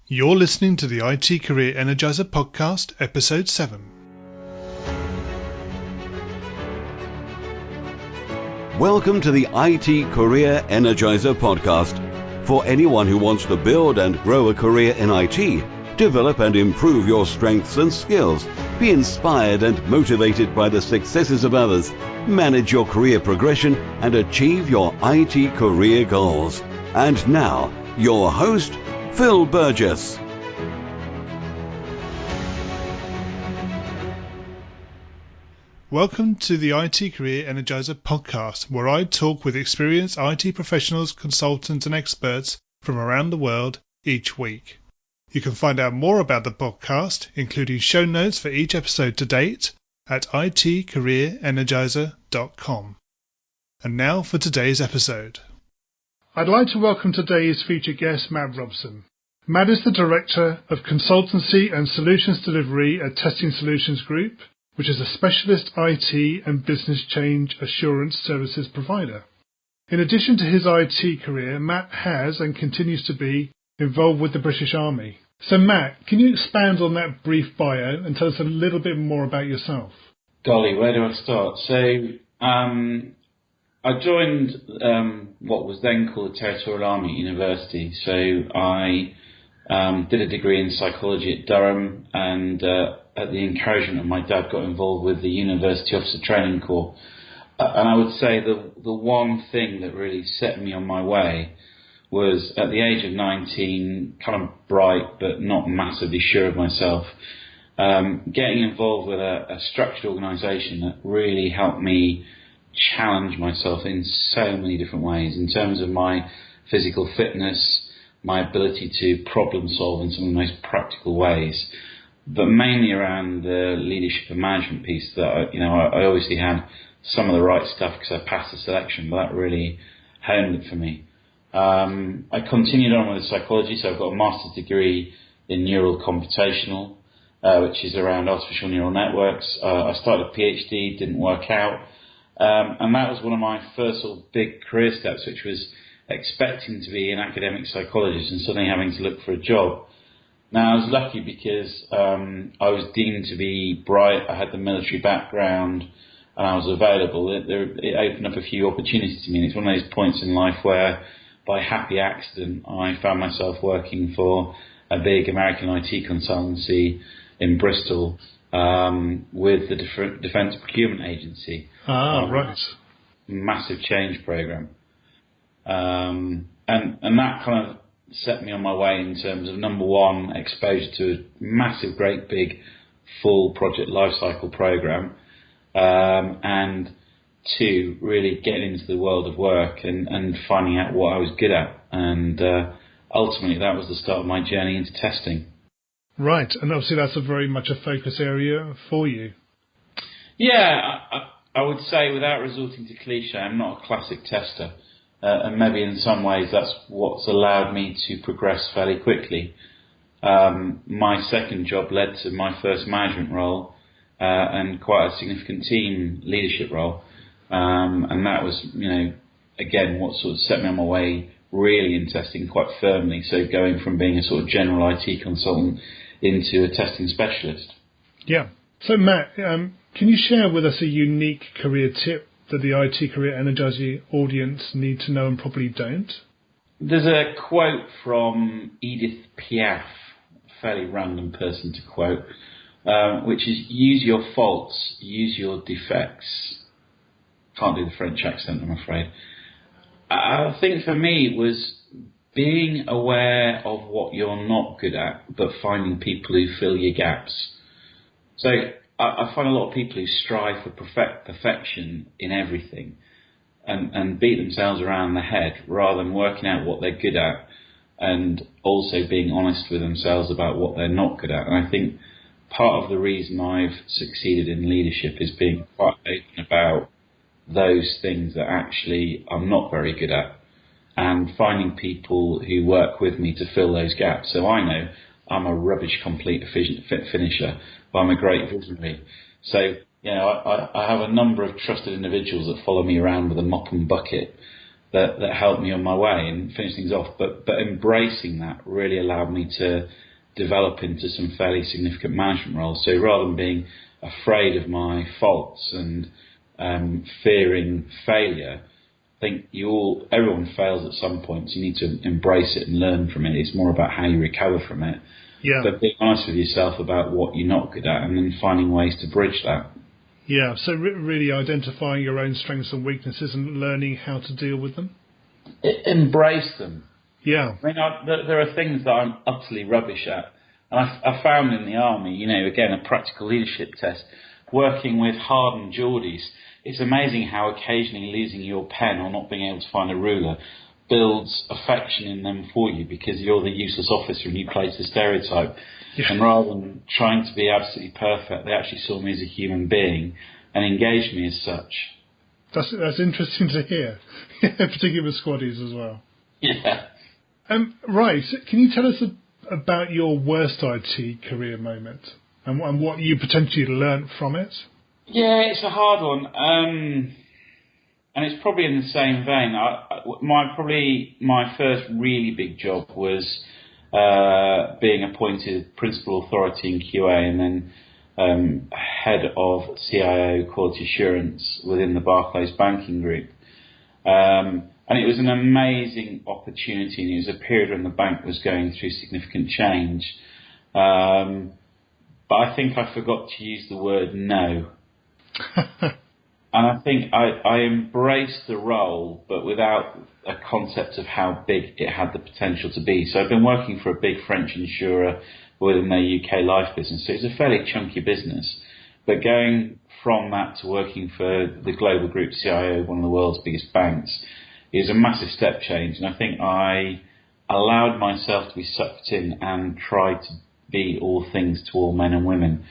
You're listening to the IT Career Energizer Podcast, Episode 7. Welcome to the IT Career Energizer Podcast. For anyone who wants to build and grow a career in IT, develop and improve your strengths and skills, be inspired and motivated by the successes of others, manage your career progression, and achieve your IT career goals. And now, your host, Phil Burgess. Welcome to the IT Career Energizer Podcast, where I talk with experienced IT professionals, consultants, and experts from around the world each week. You can find out more about the podcast, including show notes for each episode to date, at itcareerenergizer.com. And now for today's episode. I'd like to welcome today's featured guest, Matt Robson. Matt is the Director of Consultancy and Solutions Delivery at Testing Solutions Group, which is a specialist IT and business change assurance services provider. In addition to his IT career, Matt has and continues to be involved with the British Army. So Matt, can you expand on that brief bio and tell us a little bit more about yourself? Golly, where do I start? So I joined what was then called the Territorial Army at University. So I did a degree in psychology at Durham, and at the encouragement of my dad, got involved with the University Officer Training Corps. And I would say the one thing that really set me on my way was, at the age of 19, kind of bright but not massively sure of myself, getting involved with a structured organisation that really helped me challenge myself in so many different ways, in terms of my physical fitness, my ability to problem solve in some of the most practical ways, but mainly around the leadership and management piece. That I obviously had some of the right stuff because I passed the selection, but that really honed it for me. I continued on with psychology, so I've got a master's degree in neural computational, which is around artificial neural networks. I started a PhD, didn't work out, and that was one of my first sort of big career steps, which was expecting to be an academic psychologist and suddenly having to look for a job. Now, I was lucky because I was deemed to be bright, I had the military background, and I was available. It opened up a few opportunities to me, and it's one of those points in life where, by happy accident, I found myself working for a big American IT consultancy in Bristol with the Defence Procurement Agency. Right. Massive change program. And that kind of set me on my way in terms of, number one, exposure to a massive, great big full project lifecycle program, and two, really getting into the world of work and finding out what I was good at. And ultimately that was the start of my journey into testing. Right, and obviously that's a very much a focus area for you. Yeah, I would say, without resorting to cliche, I'm not a classic tester. And maybe in some ways that's what's allowed me to progress fairly quickly. My second job led to my first management role and quite a significant team leadership role. And that was, again, what sort of set me on my way really in testing quite firmly. So going from being a sort of general IT consultant into a testing specialist. Yeah. So Matt, can you share with us a unique career tip that the IT Career Energizer audience need to know and probably don't? There's a quote from Edith Piaf, a fairly random person to quote, which is, use your faults, use your defects. Can't do the French accent, I'm afraid. I think for me it was being aware of what you're not good at, but finding people who fill your gaps. So I find a lot of people who strive for perfection in everything and beat themselves around the head rather than working out what they're good at and also being honest with themselves about what they're not good at. And I think part of the reason I've succeeded in leadership is being quite open about those things that actually I'm not very good at, and finding people who work with me to fill those gaps. So I know I'm a rubbish complete finisher, but I'm a great visionary. So, I have a number of trusted individuals that follow me around with a mop and bucket that helped me on my way and finish things off. But embracing that really allowed me to develop into some fairly significant management roles. So rather than being afraid of my faults and fearing failure, I think everyone fails at some point. So you need to embrace it and learn from it. It's more about how you recover from it. Yeah. But being honest with yourself about what you're not good at and then finding ways to bridge that. Yeah, so really identifying your own strengths and weaknesses and learning how to deal with them. Embrace them. Yeah. I mean, there are things that I'm utterly rubbish at. And I found in the army, again, a practical leadership test, working with hardened Geordies. It's amazing how occasionally losing your pen or not being able to find a ruler builds affection in them for you because you're the useless officer and you play to the stereotype. Yeah. And rather than trying to be absolutely perfect, they actually saw me as a human being and engaged me as such. That's interesting to hear, particularly with squaddies as well. Yeah. Right. Can you tell us about your worst IT career moment and what you potentially learnt from it? Yeah, it's a hard one. And it's probably in the same vein. My first really big job was being appointed principal authority in QA and then head of CIO quality assurance within the Barclays banking group. And it was an amazing opportunity, and it was a period when the bank was going through significant change. But I think I forgot to use the word no. And I think I embraced the role, but without a concept of how big it had the potential to be. So I've been working for a big French insurer within their UK life business. So it's a fairly chunky business. But going from that to working for the global group CIO, one of the world's biggest banks, is a massive step change. And I think I allowed myself to be sucked in and tried to be all things to all men and women.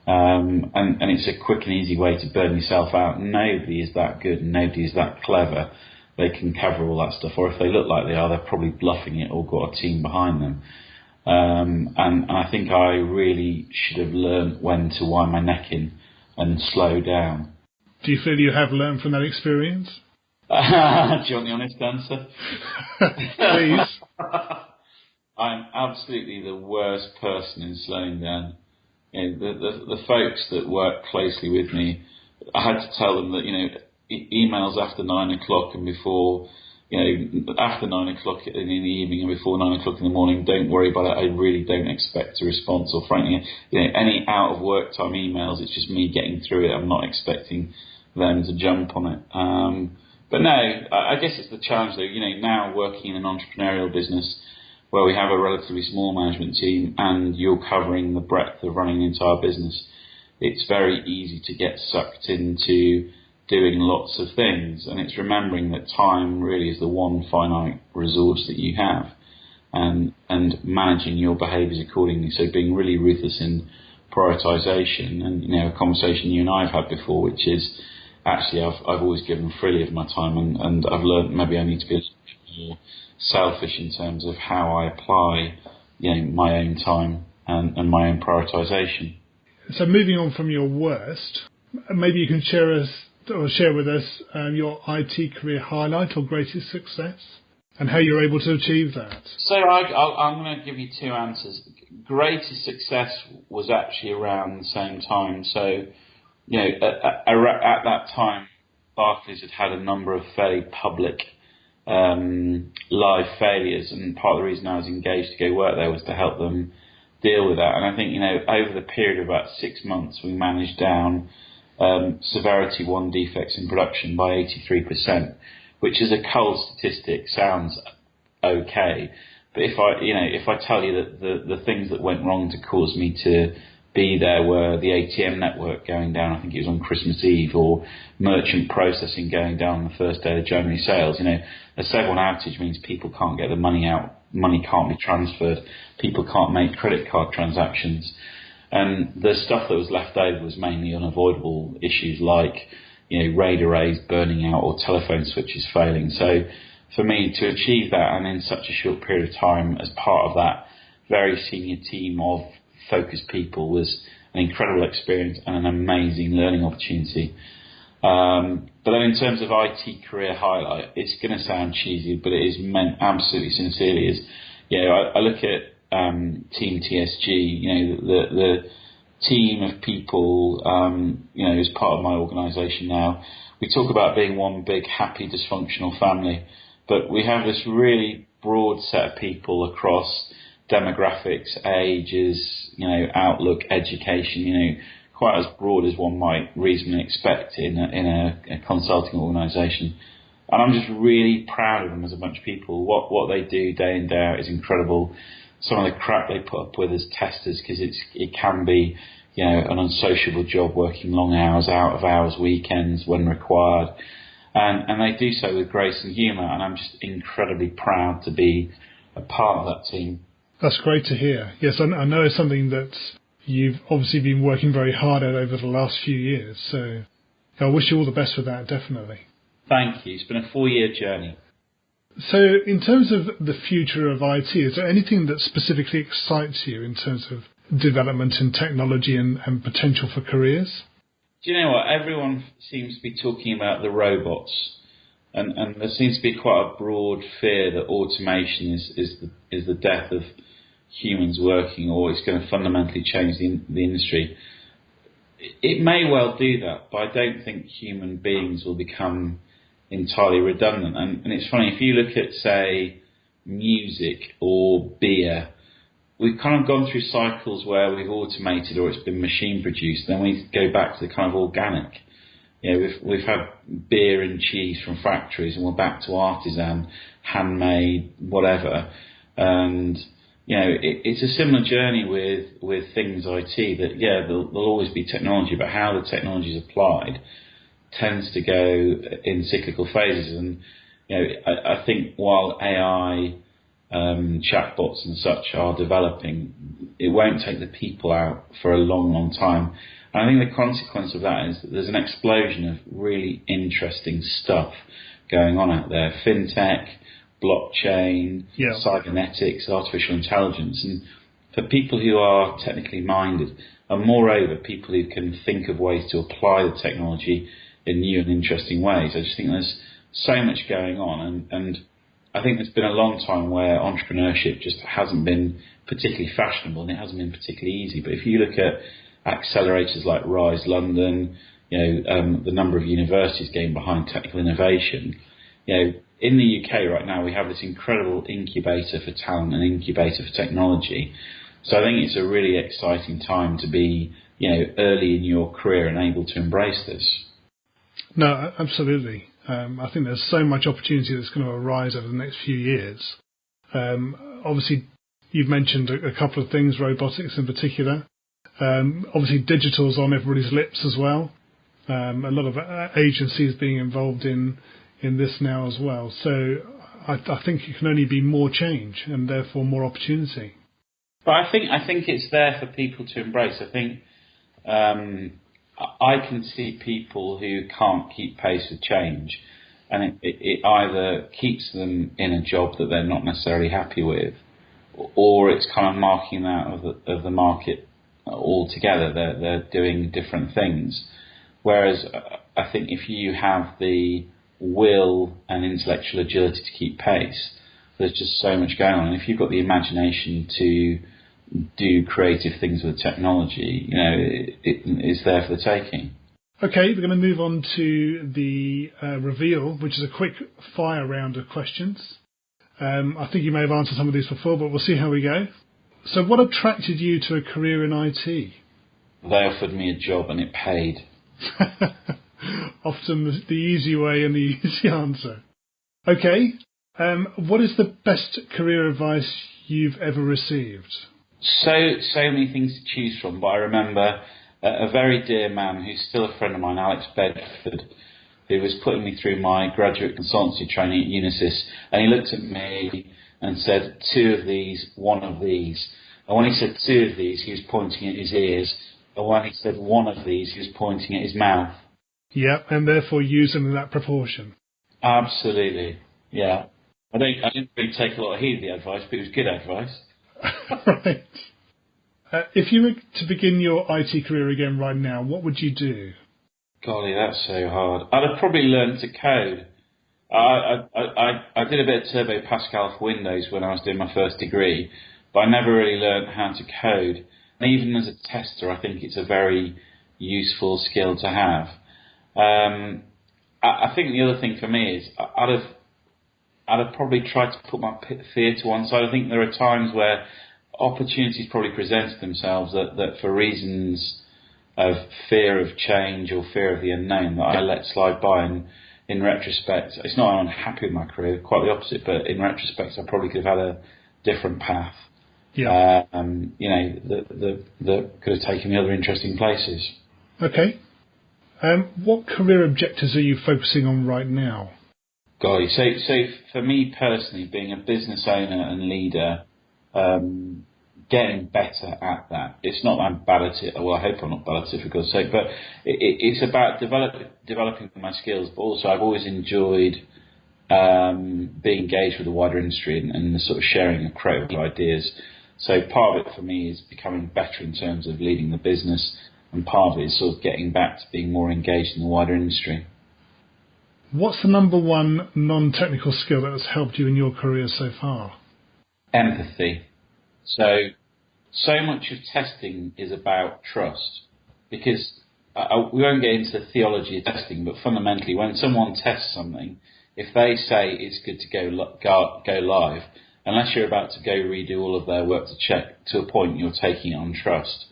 And it's a quick and easy way to burn yourself out. Nobody is that good and nobody is that clever. They can cover all that stuff. Or if they look like they are, they're probably bluffing it or got a team behind them. And I think I really should have learned when to wind my neck in and slow down. Do you feel you have learned from that experience? Do you want the honest answer? Please. I'm absolutely the worst person in slowing down. The folks that work closely with me, I had to tell them that, emails after 9 o'clock and before, after 9 o'clock in the evening and before 9 o'clock in the morning, don't worry about it. I really don't expect a response. Or frankly, any out of work time emails, it's just me getting through it. I'm not expecting them to jump on it. But no, I guess it's the challenge though, now working in an entrepreneurial business where we have a relatively small management team and you're covering the breadth of running an entire business, it's very easy to get sucked into doing lots of things. And it's remembering that time really is the one finite resource that you have and managing your behaviours accordingly. So being really ruthless in prioritisation and, a conversation you and I have had before, which is actually I've always given freely of my time and I've learned maybe I need to be a little bit more selfish in terms of how I apply, my own time and my own prioritisation. So moving on from your worst, maybe you can share with us your IT career highlight or greatest success and how you're able to achieve that. So I'm going to give you two answers. Greatest success was actually around the same time. So, at that time, Barclays had a number of fairly public live failures, and part of the reason I was engaged to go work there was to help them deal with that. And I think, over the period of about 6 months, we managed down severity 1 defects in production by 83%, which is a cold statistic, sounds okay. But if I tell you that the things that went wrong to cause me to be there were the ATM network going down, I think it was on Christmas Eve, or merchant processing going down on the first day of January sales. A Seg1 outage means people can't get the money out, money can't be transferred, people can't make credit card transactions. And the stuff that was left over was mainly unavoidable issues like, RAID arrays burning out or telephone switches failing. So for me to achieve that and in such a short period of time as part of that very senior team of focused people was an incredible experience and an amazing learning opportunity. But then in terms of IT career highlight, it's going to sound cheesy, but it is meant absolutely sincerely. I look at Team TSG, the team of people, as part of my organisation now. We talk about being one big, happy, dysfunctional family, but we have this really broad set of people across demographics, ages, outlook, education, quite as broad as one might reasonably expect in a consulting organisation. And I'm just really proud of them as a bunch of people. What they do day in, day out is incredible. Some of the crap they put up with as testers, because it can be, an unsociable job, working long hours, out of hours, weekends when required. And they do so with grace and humour, and I'm just incredibly proud to be a part of that team. That's great to hear. Yes, I know it's something that you've obviously been working very hard at over the last few years, so I wish you all the best with that, definitely. Thank you. It's been a 4-year journey. So in terms of the future of IT, is there anything that specifically excites you in terms of development in technology and potential for careers? Do you know what? Everyone seems to be talking about the robots, and there seems to be quite a broad fear that automation is the death of humans working, or it's going to fundamentally change the industry. It may well do that, but I don't think human beings will become entirely redundant. And it's funny, if you look at, say, music or beer, we've kind of gone through cycles where we've automated or it's been machine produced, then we go back to the kind of organic. We've had beer and cheese from factories, and we're back to artisan, handmade, whatever. And it's a similar journey with things IT, that there'll always be technology, but how the technology is applied tends to go in cyclical phases. And I think while AI chatbots and such are developing, it won't take the people out for a long, long time. And I think the consequence of that is that there's an explosion of really interesting stuff going on out there. Fintech, blockchain, cybernetics, artificial intelligence. And for people who are technically minded, and moreover people who can think of ways to apply the technology in new and interesting ways, I just think there's so much going on. And I think there's been a long time where entrepreneurship just hasn't been particularly fashionable, and it hasn't been particularly easy. But if you look at accelerators like Rise London, the number of universities getting behind technical innovation, in the UK right now we have this incredible incubator for talent and incubator for technology. So I think it's a really exciting time to be, early in your career and able to embrace this. No, absolutely. I think there's so much opportunity that's going to arise over the next few years. Obviously, you've mentioned a couple of things, robotics in particular. Obviously, digital's on everybody's lips as well. A lot of agencies being involved in this now as well. So I think it can only be more change and therefore more opportunity. But I think it's there for people to embrace. I think I can see people who can't keep pace with change, and it either keeps them in a job that they're not necessarily happy with, or it's kind of marking them out of the market altogether. They're doing different things. Whereas I think if you have the will and intellectual agility to keep pace, there's just so much going on. And if you've got the imagination to do creative things with technology, it's there for the taking. Okay, we're going to move on to the reveal, which is a quick fire round of questions. I think you may have answered some of these before, but we'll see how we go. So what attracted you to a career in IT? They offered me a job and it paid. Often the easy way and the easy answer. Okay, what is the best career advice you've ever received? So many things to choose from, but I remember a very dear man who's still a friend of mine, Alex Bedford, who was putting me through my graduate consultancy training at Unisys, and he looked at me and said, 2 of these, 1 of these. And when he said 2 of these, he was pointing at his ears, and when he said 1 of these, he was pointing at his mouth. Yeah, and therefore use them in that proportion. Absolutely, yeah. I didn't really take a lot of heed of the advice, but it was good advice. Right. If you were to begin your IT career again right now, what would you do? Golly, that's so hard. I'd have probably learned to code. I did a bit of Turbo Pascal for Windows when I was doing my first degree, but I never really learned how to code. And even as a tester, I think it's a very useful skill to have. I think the other thing for me is I'd have probably tried to put my fear to one side. I think there are times where opportunities probably present themselves that for reasons of fear of change or fear of the unknown that I let slide by. And in retrospect, it's not I'm unhappy with my career, quite the opposite, but in retrospect, I probably could have had a different path. Yeah. That could have taken me other interesting places. Okay. What career objectives are you focusing on right now? Golly, so for me personally, being a business owner and leader, getting better at that. It's not that I'm bad at it. Well, I hope I'm not bad at it, for God's sake. But it's about developing my skills. But also, I've always enjoyed being engaged with the wider industry and the sort of sharing of creative ideas. So part of it for me is becoming better in terms of leading the business, and part of it is sort of getting back to being more engaged in the wider industry. What's the number one non-technical skill that has helped you in your career so far? Empathy. So much of testing is about trust, because we won't get into the theology of testing, but fundamentally, when someone tests something, if they say it's good to go live, unless you're about to go redo all of their work to check to a point, you're taking it on trust.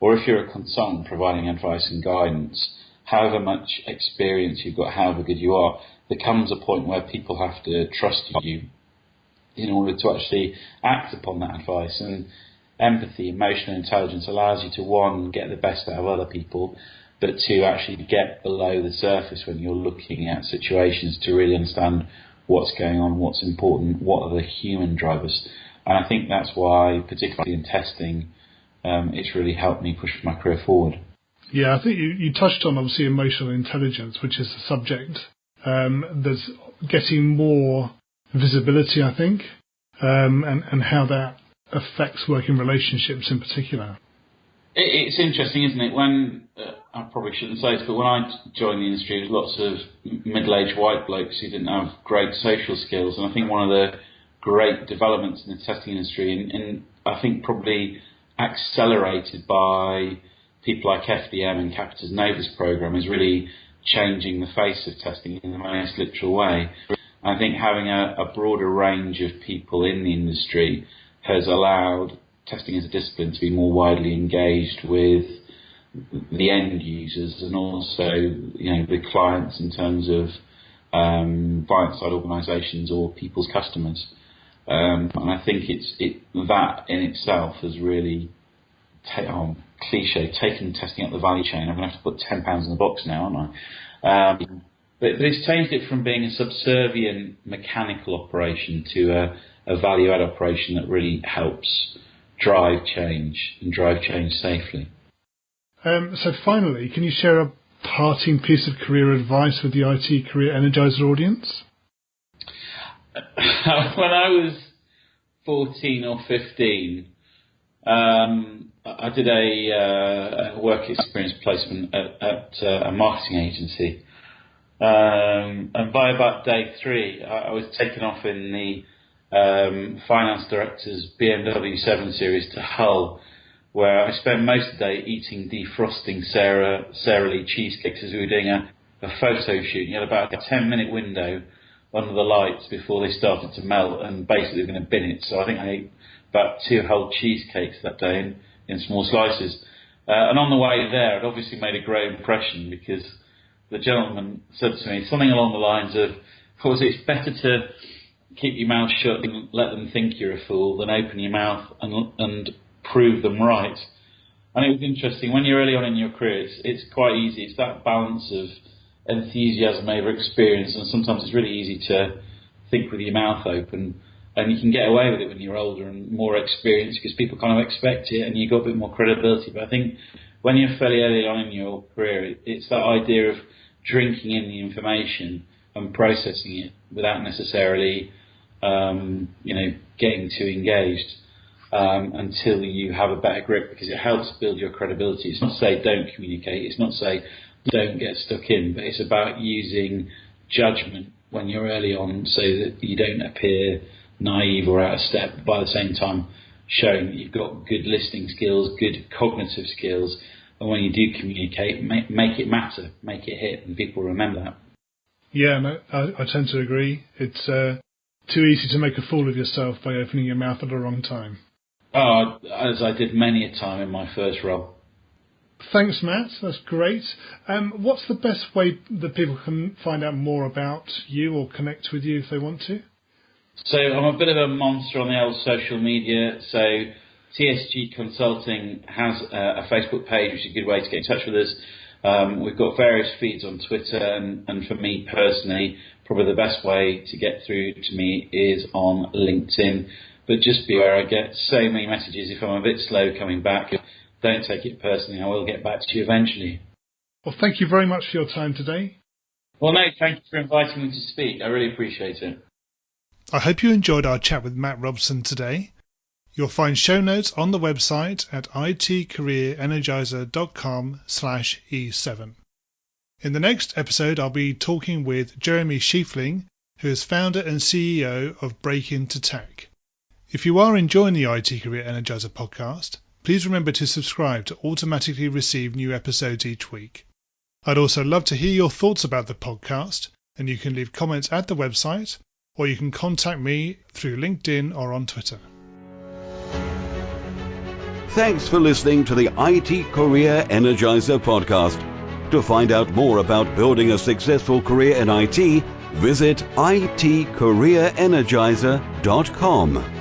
Or if you're a consultant providing advice and guidance, however much experience you've got, however good you are, there comes a point where people have to trust you in order to actually act upon that advice. And empathy, emotional intelligence allows you to, one, get the best out of other people, but two, actually get below the surface when you're looking at situations to really understand what's going on, what's important, what are the human drivers. And I think that's why, particularly in testing, it's really helped me push my career forward. Yeah, I think you touched on, obviously, emotional intelligence, which is the subject. There's getting more visibility, I think, and how that affects working relationships in particular. It's interesting, isn't it? When I probably shouldn't say this, but when I joined the industry, there was lots of middle-aged white blokes who didn't have great social skills, and I think one of the great developments in the testing industry, and I think probably accelerated by people like FDM and Capita's Novus program, is really changing the face of testing in the most literal way. I think having a broader range of people in the industry has allowed testing as a discipline to be more widely engaged with the end users and also, the clients in terms of client-side organisations or people's customers. And I think that in itself has really, taken testing up the value chain. I'm going to have to put £10 in the box now, aren't I? But it's changed it from being a subservient mechanical operation to a value-add operation that really helps drive change and drive change safely. So finally, can you share a parting piece of career advice with the IT Career Energizer audience? When I was 14 or 15, I did a work experience placement at a marketing agency. And by about day 3, I was taken off in the finance director's BMW 7 Series to Hull, where I spent most of the day eating defrosting Sara Lee cheesecakes as we were doing a photo shoot. You had about a 10-minute window under the lights before they started to melt, and basically we were going to bin it. So I think I ate about 2 whole cheesecakes that day in small slices. And on the way there, I'd obviously made a great impression, because the gentleman said to me something along the lines of, it's better to keep your mouth shut and let them think you're a fool than open your mouth and prove them right. And it was interesting, when you're early on in your career, it's quite easy. It's that balance of enthusiasm over experience, and sometimes it's really easy to think with your mouth open, and you can get away with it when you're older and more experienced because people kind of expect it and you've got a bit more credibility. But I think when you're fairly early on in your career, it's that idea of drinking in the information and processing it without necessarily getting too engaged until you have a better grip, because it helps build your credibility. It's not to say don't communicate. It's not to say don't get stuck in, but it's about using judgment when you're early on so that you don't appear naive or out of step, but by the same time showing that you've got good listening skills, good cognitive skills, and when you do communicate, make it matter, make it hit, and people remember that. Yeah, no, I tend to agree. It's too easy to make a fool of yourself by opening your mouth at the wrong time. Oh, as I did many a time in my first role. Thanks, Matt. That's great. What's the best way that people can find out more about you or connect with you if they want to? So I'm a bit of a monster on the old social media. So TSG Consulting has a Facebook page, which is a good way to get in touch with us. We've got various feeds on Twitter, and for me personally, probably the best way to get through to me is on LinkedIn. But just be aware, I get so many messages. If I'm a bit slow coming back, don't take it personally. I will get back to you eventually. Well, thank you very much for your time today. Well, no, thank you for inviting me to speak. I really appreciate it. I hope you enjoyed our chat with Matt Robson today. You'll find show notes on the website at itcareerenergizer.com/E7. In the next episode, I'll be talking with Jeremy Schiefling, who is founder and CEO of Break Into Tech. If you are enjoying the IT Career Energizer podcast, please remember to subscribe to automatically receive new episodes each week. I'd also love to hear your thoughts about the podcast, and you can leave comments at the website, or you can contact me through LinkedIn or on Twitter. Thanks for listening to the IT Career Energizer podcast. To find out more about building a successful career in IT, visit itcareerenergizer.com.